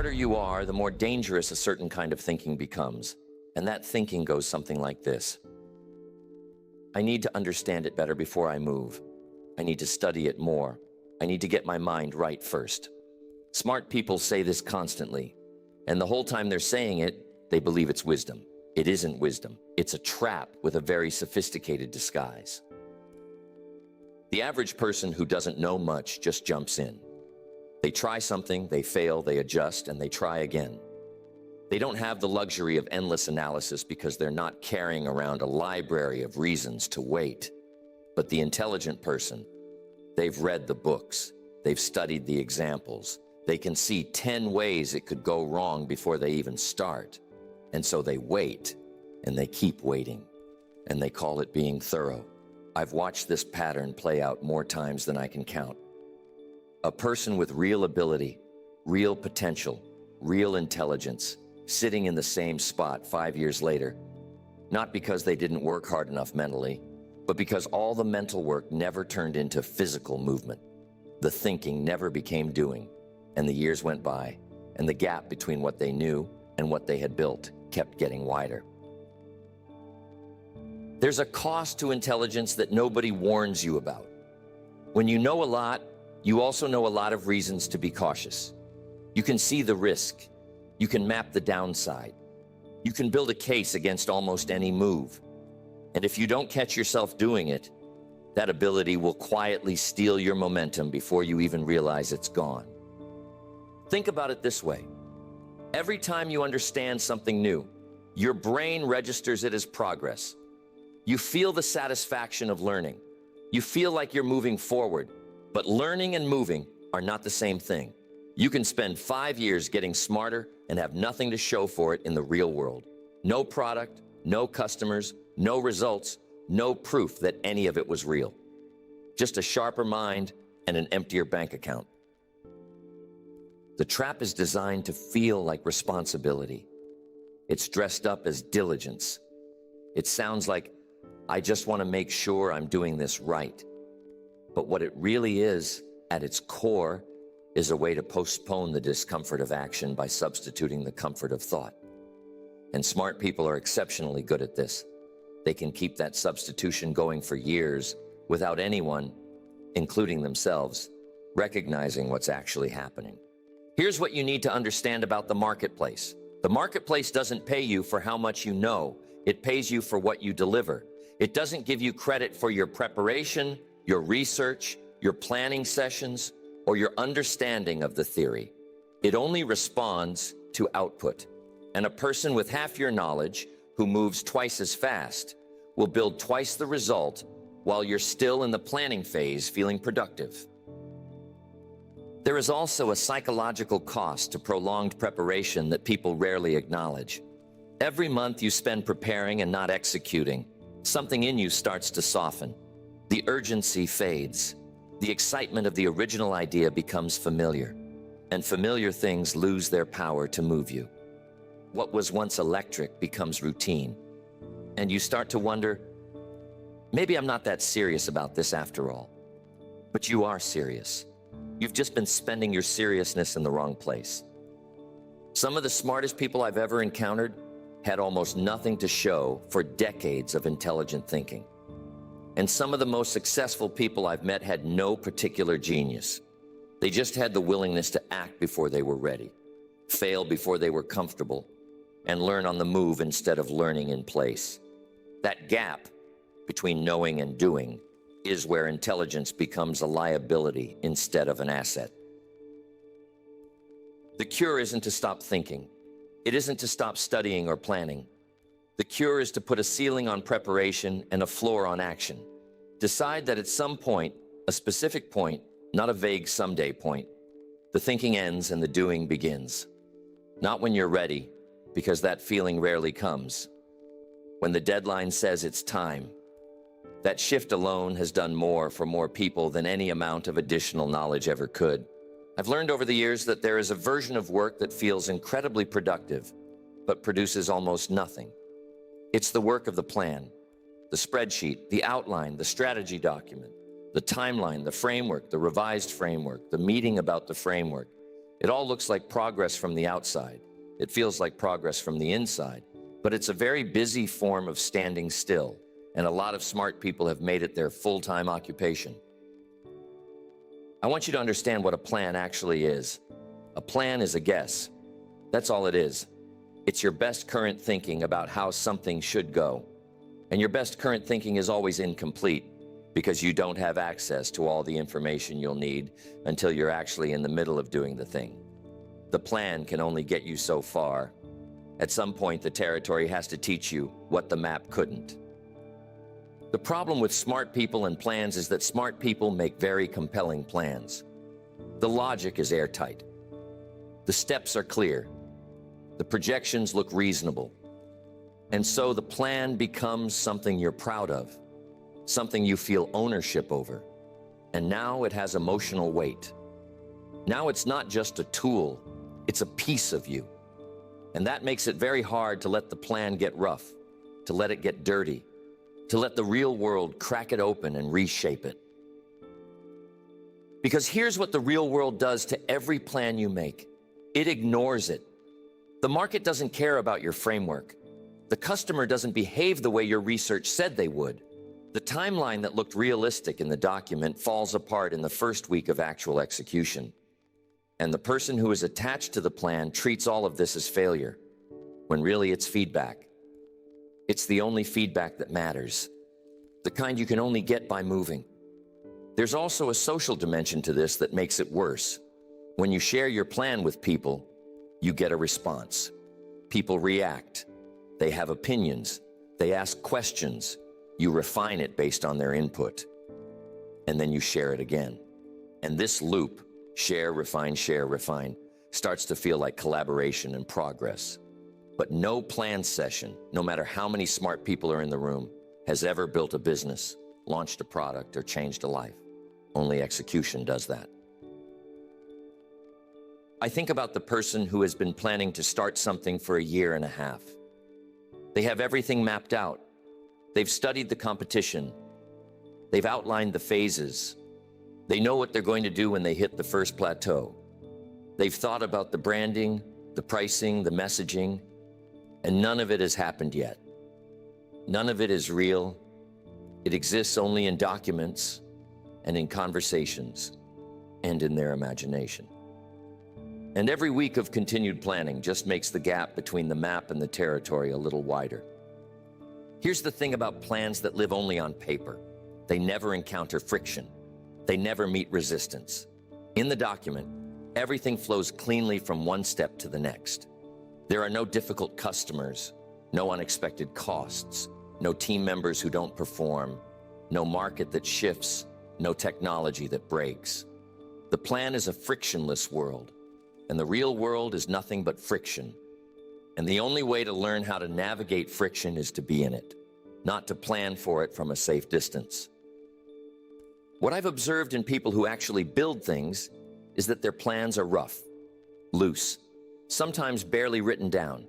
smarter you are, the more dangerous a certain kind of thinking becomes. And that thinking goes something like this. I need to understand it better before I move. I need to study it more. I need to get my mind right first. Smart people say this constantly, and the whole time they're saying it, they believe it's wisdom. It isn't wisdom. It's a trap with a very sophisticated disguise. The average person who doesn't know much just jumps in. They try something, they fail, they adjust, and they try again. They don't have the luxury of endless analysis because they're not carrying around a library of reasons to wait. But the intelligent person, they've read the books, they've studied the examples, they can see 10 ways it could go wrong before they even start. And so they wait, and they keep waiting, and they call it being thorough. I've watched this pattern play out more times than I can count. A person with real ability, real potential, real intelligence, sitting in the same spot 5 years later, not because they didn't work hard enough mentally, but because all the mental work never turned into physical movement. The thinking never became doing, and the years went by, and the gap between what they knew and what they had built kept getting wider. There's a cost to intelligence that nobody warns you about. When you know a lot, you also know a lot of reasons to be cautious. You can see the risk. You can map the downside. You can build a case against almost any move. And if you don't catch yourself doing it, that ability will quietly steal your momentum before you even realize it's gone. Think about it this way. Every time you understand something new, your brain registers it as progress. You feel the satisfaction of learning. You feel like you're moving forward, but learning and moving are not the same thing. You can spend 5 years getting smarter and have nothing to show for it in the real world. No product, no customers, no results, no proof that any of it was real. Just a sharper mind and an emptier bank account. The trap is designed to feel like responsibility. It's dressed up as diligence. It sounds like, I just want to make sure I'm doing this right. But what it really is, at its core, is a way to postpone the discomfort of action by substituting the comfort of thought. And smart people are exceptionally good at this. They can keep that substitution going for years without anyone, including themselves, recognizing what's actually happening. Here's what you need to understand about the marketplace. The marketplace doesn't pay you for how much you know. It pays you for what you deliver. It doesn't give you credit for your preparation, your research, your planning sessions, or your understanding of the theory. It only responds to output. And a person with half your knowledge, who moves twice as fast, will build twice the result while you're still in the planning phase feeling productive. There is also a psychological cost to prolonged preparation that people rarely acknowledge. Every month you spend preparing and not executing, something in you starts to soften. The urgency fades. The excitement of the original idea becomes familiar, and familiar things lose their power to move you. What was once electric becomes routine, and you start to wonder, maybe I'm not that serious about this after all. But you are serious. You've just been spending your seriousness in the wrong place. Some of the smartest people I've ever encountered had almost nothing to show for decades of intelligent thinking. And some of the most successful people I've met had no particular genius. They just had the willingness to act before they were ready, fail before they were comfortable, and learn on the move instead of learning in place. That gap between knowing and doing is where intelligence becomes a liability instead of an asset. The cure isn't to stop thinking. It isn't to stop studying or planning. The cure is to put a ceiling on preparation and a floor on action. Decide that at some point, a specific point, not a vague someday point, the thinking ends and the doing begins. Not when you're ready, because that feeling rarely comes. When the deadline says it's time. That shift alone has done more for more people than any amount of additional knowledge ever could. I've learned over the years that there is a version of work that feels incredibly productive, but produces almost nothing. It's the work of the plan, the spreadsheet, the outline, the strategy document, the timeline, the framework, the revised framework, the meeting about the framework. It all looks like progress from the outside. It feels like progress from the inside, but it's a very busy form of standing still, and a lot of smart people have made it their full-time occupation. I want you to understand what a plan actually is. A plan is a guess. That's all it is. It's your best current thinking about how something should go. And your best current thinking is always incomplete because you don't have access to all the information you'll need until you're actually in the middle of doing the thing. The plan can only get you so far. At some point, the territory has to teach you what the map couldn't. The problem with smart people and plans is that smart people make very compelling plans. The logic is airtight. The steps are clear. The projections look reasonable. And so the plan becomes something you're proud of, something you feel ownership over. And now it has emotional weight. Now it's not just a tool, it's a piece of you. And that makes it very hard to let the plan get rough, to let it get dirty, to let the real world crack it open and reshape it. Because here's what the real world does to every plan you make. It ignores it. The market doesn't care about your framework. The customer doesn't behave the way your research said they would. The timeline that looked realistic in the document falls apart in the first week of actual execution. And the person who is attached to the plan treats all of this as failure, when really it's feedback. It's the only feedback that matters, the kind you can only get by moving. There's also a social dimension to this that makes it worse. When you share your plan with people, you get a response. People react. They have opinions. They ask questions. You refine it based on their input. And then you share it again. And this loop, share, refine, starts to feel like collaboration and progress. But no plan session, no matter how many smart people are in the room, has ever built a business, launched a product, or changed a life. Only execution does that. I think about the person who has been planning to start something for a year and a half. They have everything mapped out. They've studied the competition. They've outlined the phases. They know what they're going to do when they hit the first plateau. They've thought about the branding, the pricing, the messaging, and none of it has happened yet. None of it is real. It exists only in documents and in conversations and in their imagination. And every week of continued planning just makes the gap between the map and the territory a little wider. Here's the thing about plans that live only on paper. They never encounter friction. They never meet resistance. In the document, everything flows cleanly from one step to the next. There are no difficult customers, no unexpected costs, no team members who don't perform, no market that shifts, no technology that breaks. The plan is a frictionless world, and the real world is nothing but friction. And the only way to learn how to navigate friction is to be in it, not to plan for it from a safe distance. What I've observed in people who actually build things is that their plans are rough, loose, sometimes barely written down,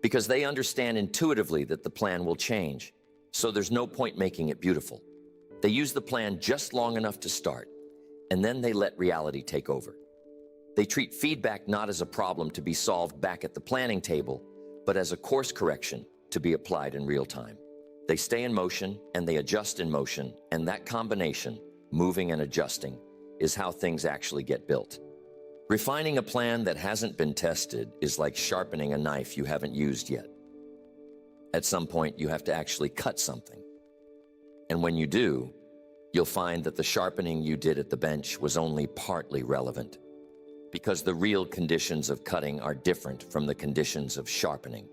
because they understand intuitively that the plan will change, so there's no point making it beautiful. They use the plan just long enough to start, and then they let reality take over. They treat feedback not as a problem to be solved back at the planning table, but as a course correction to be applied in real time. They stay in motion and they adjust in motion, and that combination, moving and adjusting, is how things actually get built. Refining a plan that hasn't been tested is like sharpening a knife you haven't used yet. At some point, you have to actually cut something. And when you do, you'll find that the sharpening you did at the bench was only partly relevant, because the real conditions of cutting are different from the conditions of sharpening.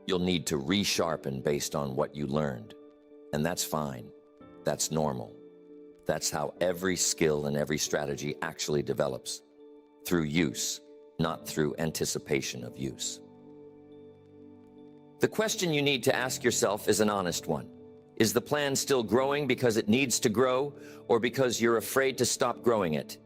You'll need to resharpen based on what you learned, and that's fine. That's normal. That's how every skill and every strategy actually develops, through use, not through anticipation of use. The question you need to ask yourself is an honest one. Is the plan still growing because it needs to grow, or because you're afraid to stop growing it?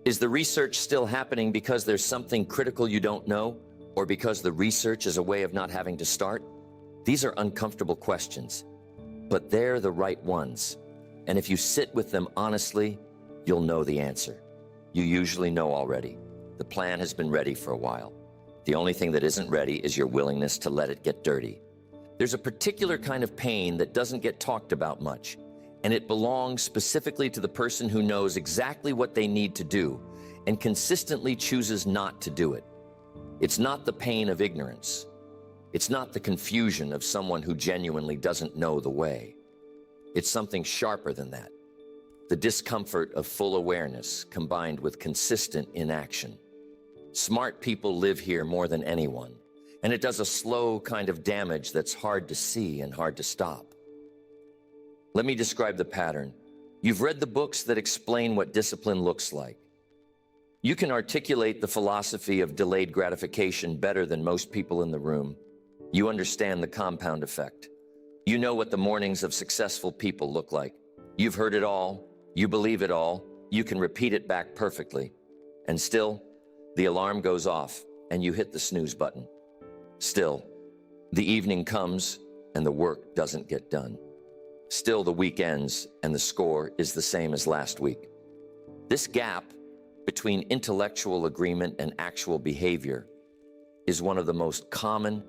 Is the research still happening because there's something critical you don't know, or because the research is a way of not having to start? These are uncomfortable questions, but they're the right ones. And if you sit with them honestly, you'll know the answer. You usually know already. The plan has been ready for a while. The only thing that isn't ready is your willingness to let it get dirty. There's a particular kind of pain that doesn't get talked about much, and it belongs specifically to the person who knows exactly what they need to do and consistently chooses not to do it. It's not the pain of ignorance. It's not the confusion of someone who genuinely doesn't know the way. It's something sharper than that. The discomfort of full awareness combined with consistent inaction. Smart people live here more than anyone, and it does a slow kind of damage that's hard to see and hard to stop. Let me describe the pattern. You've read the books that explain what discipline looks like. You can articulate the philosophy of delayed gratification better than most people in the room. You understand the compound effect. You know what the mornings of successful people look like. You've heard it all. You believe it all. You can repeat it back perfectly. And still, the alarm goes off and you hit the snooze button. Still, the evening comes and the work doesn't get done. Still, the week ends and the score is the same as last week. This gap between intellectual agreement and actual behavior is one of the most common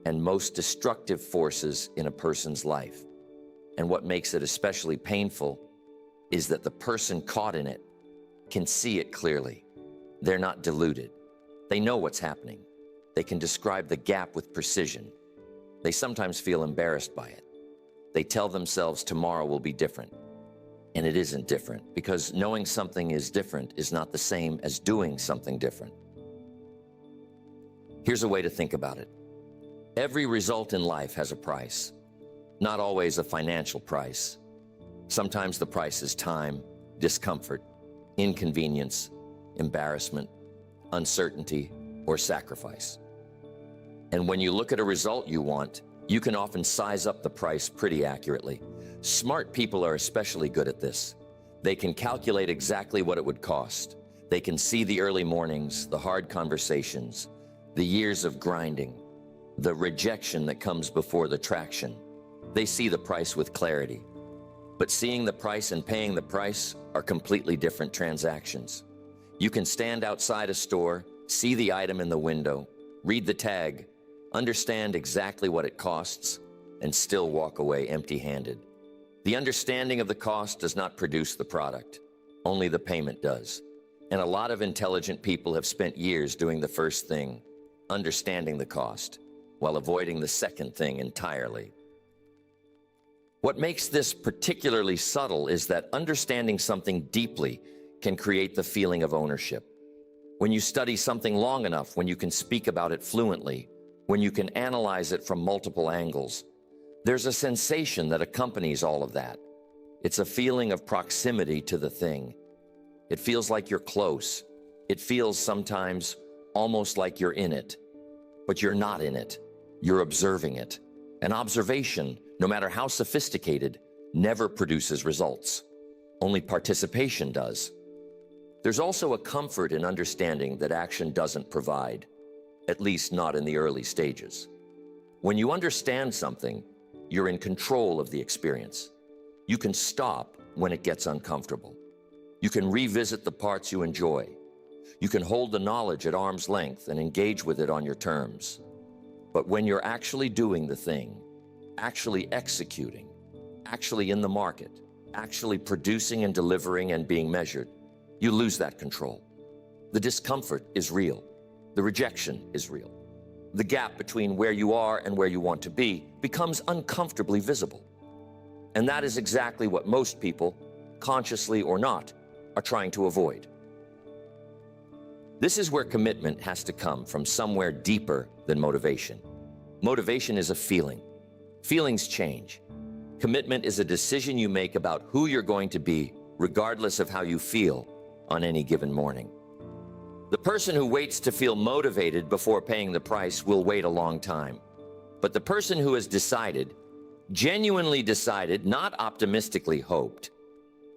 and most destructive forces in a person's life. And what makes it especially painful is that the person caught in it can see it clearly. They're not deluded. They know what's happening. They can describe the gap with precision. They sometimes feel embarrassed by it. They tell themselves tomorrow will be different. And it isn't different, because knowing something is different is not the same as doing something different. Here's a way to think about it. Every result in life has a price, not always a financial price. Sometimes the price is time, discomfort, inconvenience, embarrassment, uncertainty, or sacrifice. And when you look at a result you want, you can often size up the price pretty accurately. Smart people are especially good at this. They can calculate exactly what it would cost. They can see the early mornings, the hard conversations, the years of grinding, the rejection that comes before the traction. They see the price with clarity. But seeing the price and paying the price are completely different transactions. You can stand outside a store, see the item in the window, read the tag, understand exactly what it costs, and still walk away empty-handed. The understanding of the cost does not produce the product. Only the payment does. And a lot of intelligent people have spent years doing the first thing, understanding the cost, while avoiding the second thing entirely. What makes this particularly subtle is that understanding something deeply can create the feeling of ownership. When you study something long enough, when you can speak about it fluently, when you can analyze it from multiple angles, there's a sensation that accompanies all of that. It's a feeling of proximity to the thing. It feels like you're close. It feels sometimes almost like you're in it, but you're not in it. You're observing it. An observation, no matter how sophisticated, never produces results. Only participation does. There's also a comfort in understanding that action doesn't provide, at least not in the early stages. When you understand something, you're in control of the experience. You can stop when it gets uncomfortable. You can revisit the parts you enjoy. You can hold the knowledge at arm's length and engage with it on your terms. But when you're actually doing the thing, actually executing, actually in the market, actually producing and delivering and being measured, you lose that control. The discomfort is real. The rejection is real. The gap between where you are and where you want to be becomes uncomfortably visible. And that is exactly what most people, consciously or not, are trying to avoid. This is where commitment has to come from somewhere deeper than motivation. Motivation is a feeling. Feelings change. Commitment is a decision you make about who you're going to be, regardless of how you feel on any given morning. The person who waits to feel motivated before paying the price will wait a long time. But the person who has decided, genuinely decided, not optimistically hoped,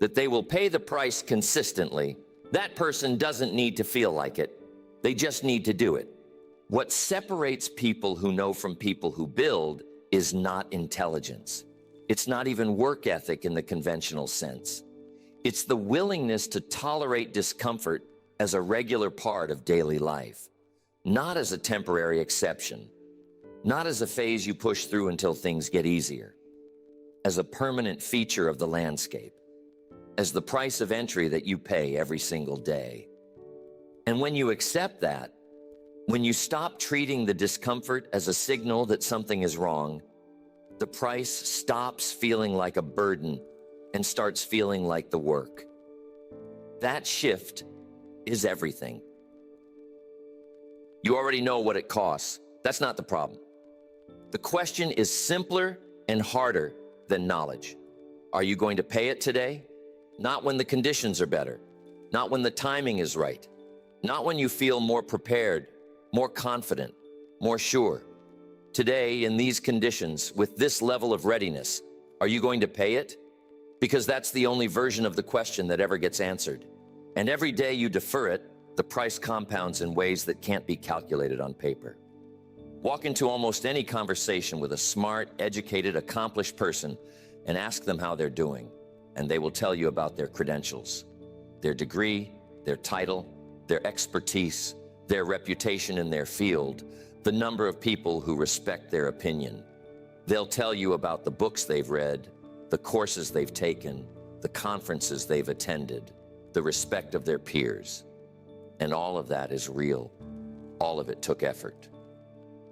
that they will pay the price consistently, that person doesn't need to feel like it. They just need to do it. What separates people who know from people who build is not intelligence. It's not even work ethic in the conventional sense. It's the willingness to tolerate discomfort as a regular part of daily life, not as a temporary exception, not as a phase you push through until things get easier, as a permanent feature of the landscape, as the price of entry that you pay every single day. And when you accept that, when you stop treating the discomfort as a signal that something is wrong, the price stops feeling like a burden and starts feeling like the work. That shift is everything. You already know what it costs. That's not the problem. The question is simpler and harder than knowledge. Are you going to pay it today? Not when the conditions are better, not when the timing is right, not when you feel more prepared, more confident, more sure. Today, in these conditions, with this level of readiness, are you going to pay it? Because that's the only version of the question that ever gets answered. And every day you defer it, the price compounds in ways that can't be calculated on paper. Walk into almost any conversation with a smart, educated, accomplished person and ask them how they're doing, and they will tell you about their credentials, their degree, their title, their expertise, their reputation in their field, the number of people who respect their opinion. They'll tell you about the books they've read, the courses they've taken, the conferences they've attended, the respect of their peers. And all of that is real. All of it took effort.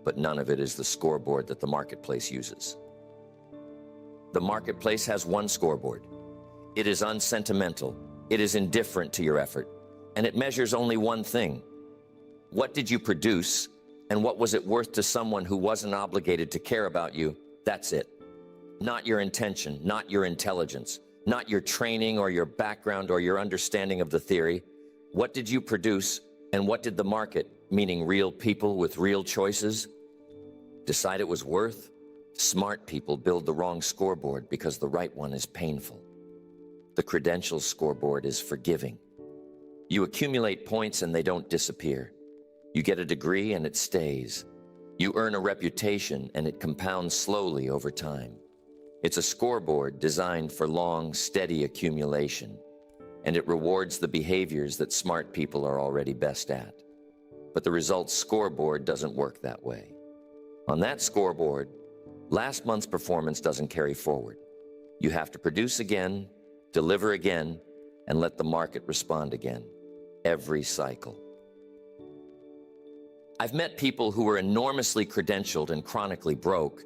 But none of it is the scoreboard that the marketplace uses. The marketplace has one scoreboard. It is unsentimental. It is indifferent to your effort. And it measures only one thing. What did you produce, and what was it worth to someone who wasn't obligated to care about you? That's it. Not your intention, not your intelligence, not your training or your background or your understanding of the theory. What did you produce, and what did the market, meaning real people with real choices, decide it was worth? Smart people build the wrong scoreboard because the right one is painful. The credentials scoreboard is forgiving. You accumulate points and they don't disappear. You get a degree and it stays. You earn a reputation and it compounds slowly over time. It's a scoreboard designed for long, steady accumulation, and it rewards the behaviors that smart people are already best at. But the results scoreboard doesn't work that way. On that scoreboard, last month's performance doesn't carry forward. You have to produce again, deliver again, and let the market respond again. Every cycle. I've met people who were enormously credentialed and chronically broke,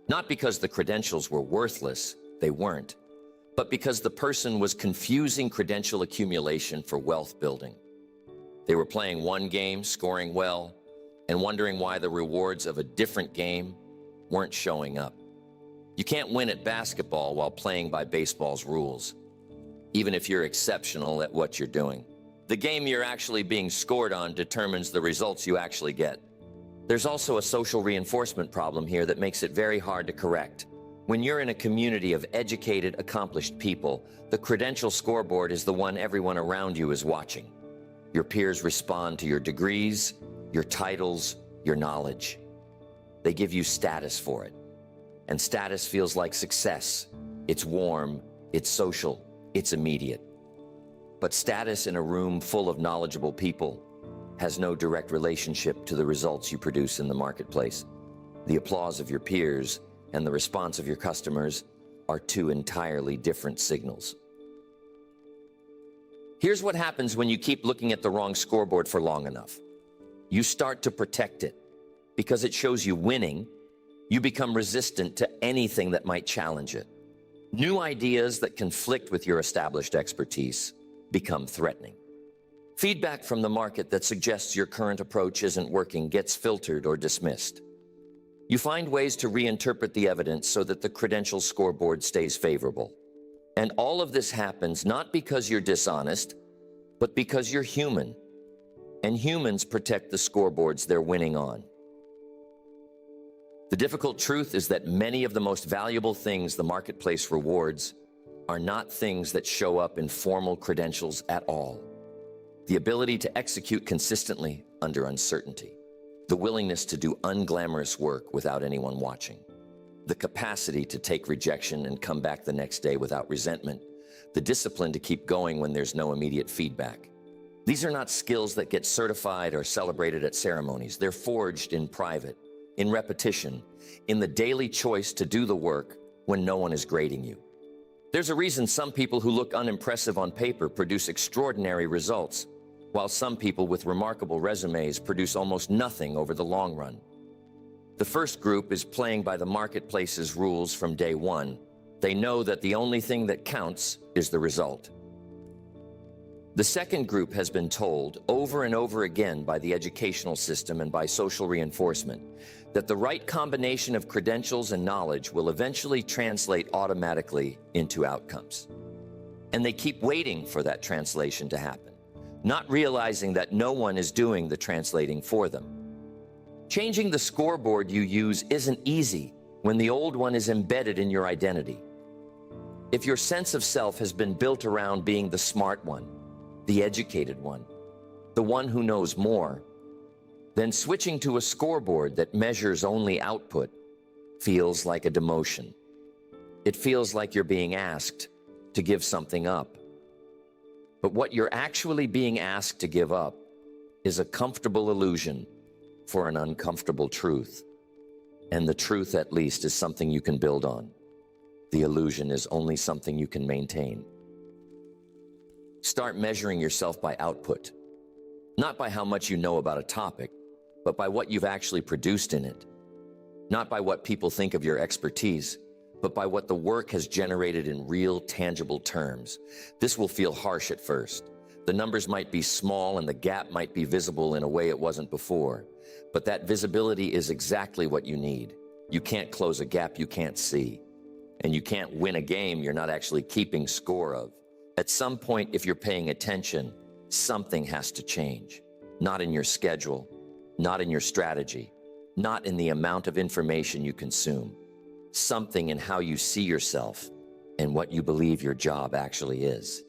not because the credentials were worthless, they weren't, but because the person was confusing credential accumulation for wealth building. They were playing one game, scoring well, and wondering why the rewards of a different game weren't showing up. You can't win at basketball while playing by baseball's rules, even if you're exceptional at what you're doing. The game you're actually being scored on determines the results you actually get. There's also a social reinforcement problem here that makes it very hard to correct. When you're in a community of educated, accomplished people, the credential scoreboard is the one everyone around you is watching. Your peers respond to your degrees, your titles, your knowledge. They give you status for it. And status feels like success. It's warm, it's social, it's immediate. But status in a room full of knowledgeable people has no direct relationship to the results you produce in the marketplace. The applause of your peers and the response of your customers are two entirely different signals. Here's what happens when you keep looking at the wrong scoreboard for long enough. You start to protect it. Because it shows you winning, you become resistant to anything that might challenge it. New ideas that conflict with your established expertise become threatening. Feedback from the market that suggests your current approach isn't working gets filtered or dismissed. You find ways to reinterpret the evidence so that the credential scoreboard stays favorable. And all of this happens not because you're dishonest, but because you're human. And humans protect the scoreboards they're winning on. The difficult truth is that many of the most valuable things the marketplace rewards are not things that show up in formal credentials at all. The ability to execute consistently under uncertainty, the willingness to do unglamorous work without anyone watching, the capacity to take rejection and come back the next day without resentment, the discipline to keep going when there's no immediate feedback. These are not skills that get certified or celebrated at ceremonies. They're forged in private, in repetition, in the daily choice to do the work when no one is grading you. There's a reason some people who look unimpressive on paper produce extraordinary results, while some people with remarkable resumes produce almost nothing over the long run. The first group is playing by the marketplace's rules from day one. They know that the only thing that counts is the result. The second group has been told over and over again by the educational system and by social reinforcement that the right combination of credentials and knowledge will eventually translate automatically into outcomes. And they keep waiting for that translation to happen, not realizing that no one is doing the translating for them. Changing the scoreboard you use isn't easy when the old one is embedded in your identity. If your sense of self has been built around being the smart one, the educated one, the one who knows more, then switching to a scoreboard that measures only output feels like a demotion. It feels like you're being asked to give something up. But what you're actually being asked to give up is a comfortable illusion for an uncomfortable truth. And the truth, at least, is something you can build on. The illusion is only something you can maintain. Start measuring yourself by output, not by how much you know about a topic, but by what you've actually produced in it. Not by what people think of your expertise, but by what the work has generated in real, tangible terms. This will feel harsh at first. The numbers might be small and the gap might be visible in a way it wasn't before. But that visibility is exactly what you need. You can't close a gap you can't see. And you can't win a game you're not actually keeping score of. At some point, if you're paying attention, something has to change. Not in your schedule, not in your strategy, not in the amount of information you consume. Something in how you see yourself and what you believe your job actually is.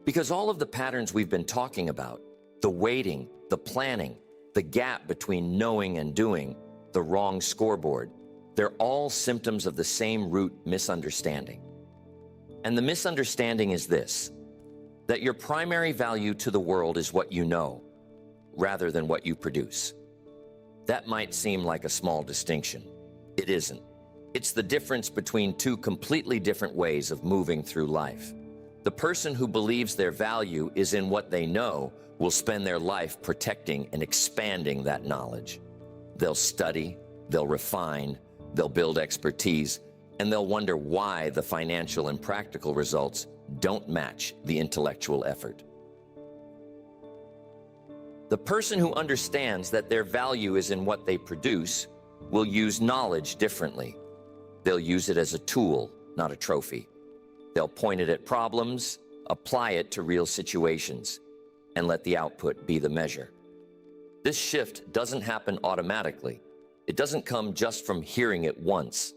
Because all of the patterns we've been talking about, the waiting, the planning, the gap between knowing and doing, the wrong scoreboard, they're all symptoms of the same root misunderstanding. And the misunderstanding is this, that your primary value to the world is what you know, rather than what you produce. That might seem like a small distinction. It isn't. It's the difference between two completely different ways of moving through life. The person who believes their value is in what they know will spend their life protecting and expanding that knowledge. They'll study, they'll refine, they'll build expertise, and they'll wonder why the financial and practical results don't match the intellectual effort. The person who understands that their value is in what they produce will use knowledge differently. They'll use it as a tool, not a trophy. They'll point it at problems, apply it to real situations, and let the output be the measure. This shift doesn't happen automatically. It doesn't come just from hearing it once.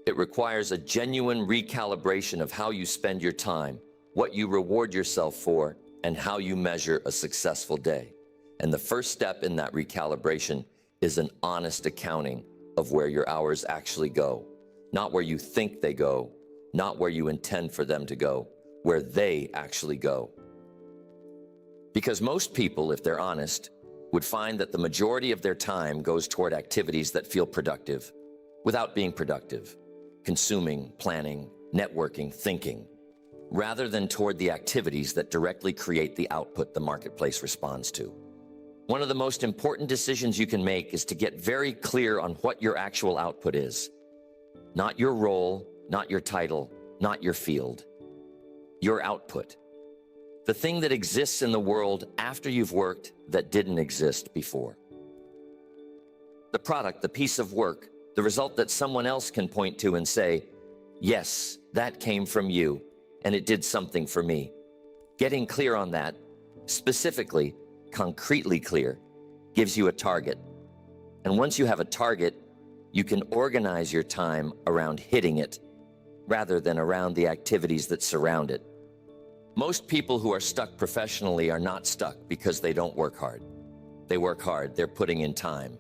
It requires a genuine recalibration of how you spend your time, what you reward yourself for, and how you measure a successful day. And the first step in that recalibration is an honest accounting of where your hours actually go. Not where you think they go, not where you intend for them to go, where they actually go. Because most people, if they're honest, would find that the majority of their time goes toward activities that feel productive, without being productive, consuming, planning, networking, thinking, rather than toward the activities that directly create the output the marketplace responds to. One of the most important decisions you can make is to get very clear on what your actual output is. Not your role, not your title, not your field. Your output. The thing that exists in the world after you've worked that didn't exist before. The product, the piece of work, the result that someone else can point to and say, yes, that came from you, and it did something for me. Getting clear on that, specifically, concretely clear, gives you a target. And once you have a target, you can organize your time around hitting it, rather than around the activities that surround it. Most people who are stuck professionally are not stuck because they don't work hard. They work hard, they're putting in time.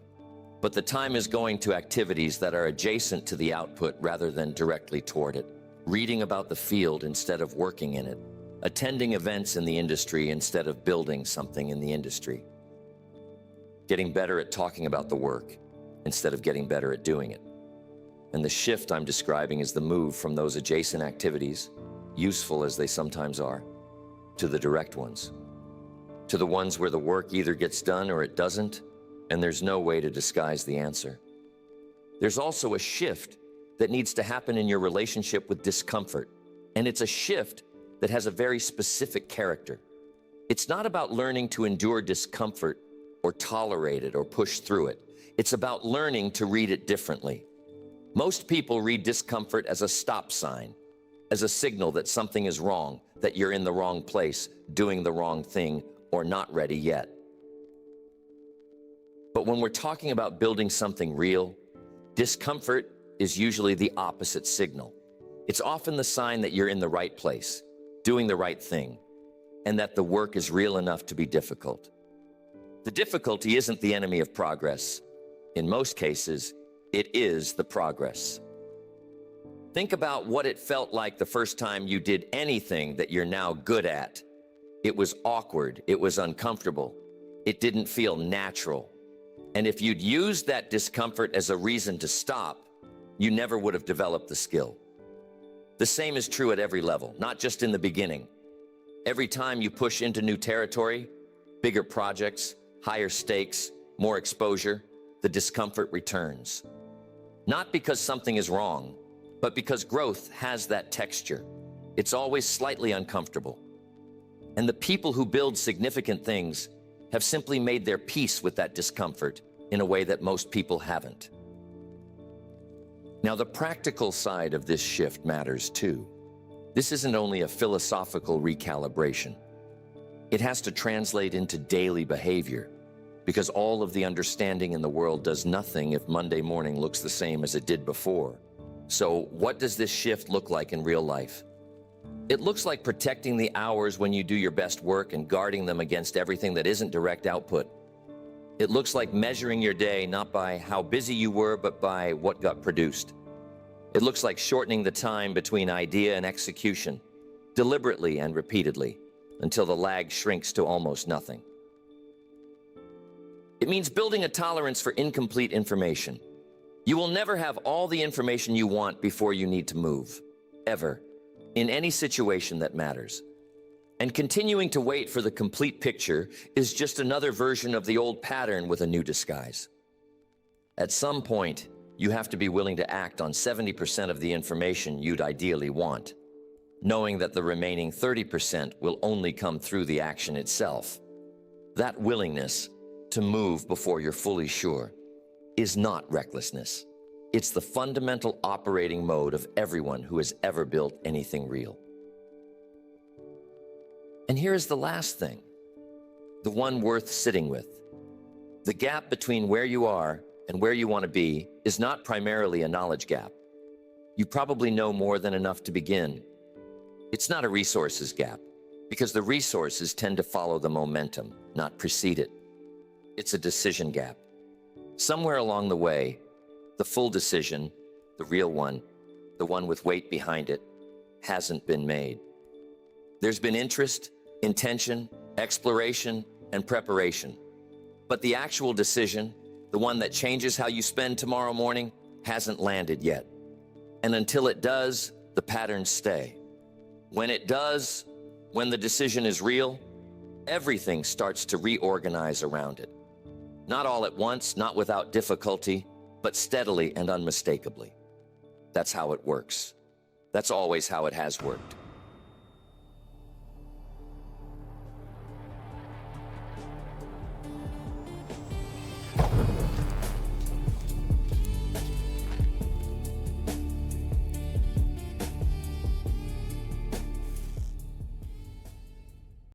But the time is going to activities that are adjacent to the output rather than directly toward it. Reading about the field instead of working in it. attending events in the industry instead of building something in the industry, getting better at talking about the work instead of getting better at doing it. And the shift I'm describing is the move from those adjacent activities, useful as they sometimes are, to the direct ones, to the ones where the work either gets done or it doesn't, and there's no way to disguise the answer. There's also a shift that needs to happen in your relationship with discomfort, and it's a shift that has a very specific character. It's not about learning to endure discomfort or tolerate it or push through it. It's about learning to read it differently. Most people read discomfort as a stop sign, as a signal that something is wrong, that you're in the wrong place, doing the wrong thing, or not ready yet. But when we're talking about building something real, discomfort is usually the opposite signal. It's often the sign that you're in the right place, doing the right thing, and that the work is real enough to be difficult. The difficulty isn't the enemy of progress. In most cases, it is the progress. Think about what it felt like the first time you did anything that you're now good at. It was awkward, it was uncomfortable, it didn't feel natural. And if you'd used that discomfort as a reason to stop, you never would have developed the skill. The same is true at every level, not just in the beginning. Every time you push into new territory, bigger projects, higher stakes, more exposure, the discomfort returns. Not because something is wrong, but because growth has that texture. It's always slightly uncomfortable. And the people who build significant things have simply made their peace with that discomfort in a way that most people haven't. Now, the practical side of this shift matters too. This isn't only a philosophical recalibration. It has to translate into daily behavior, because all of the understanding in the world does nothing if Monday morning looks the same as it did before. So what does this shift look like in real life? It looks like protecting the hours when you do your best work and guarding them against everything that isn't direct output. It looks like measuring your day not by how busy you were, but by what got produced. It looks like shortening the time between idea and execution, deliberately and repeatedly, until the lag shrinks to almost nothing. It means building a tolerance for incomplete information. You will never have all the information you want before you need to move, ever, in any situation that matters. And continuing to wait for the complete picture is just another version of the old pattern with a new disguise. At some point, you have to be willing to act on 70% of the information you'd ideally want, knowing that the remaining 30% will only come through the action itself. That willingness to move before you're fully sure is not recklessness. It's the fundamental operating mode of everyone who has ever built anything real. And here's the last thing, the one worth sitting with. The gap between where you are and where you want to be is not primarily a knowledge gap. You probably know more than enough to begin. It's not a resources gap, because the resources tend to follow the momentum, not precede it. It's a decision gap. Somewhere along the way, the full decision, the real one, the one with weight behind it, hasn't been made. There's been interest, intention, exploration, and preparation. But the actual decision, the one that changes how you spend tomorrow morning, hasn't landed yet. And until it does, the patterns stay. When it does, when the decision is real, everything starts to reorganize around it. Not all at once, not without difficulty, but steadily and unmistakably. That's how it works. That's always how it has worked.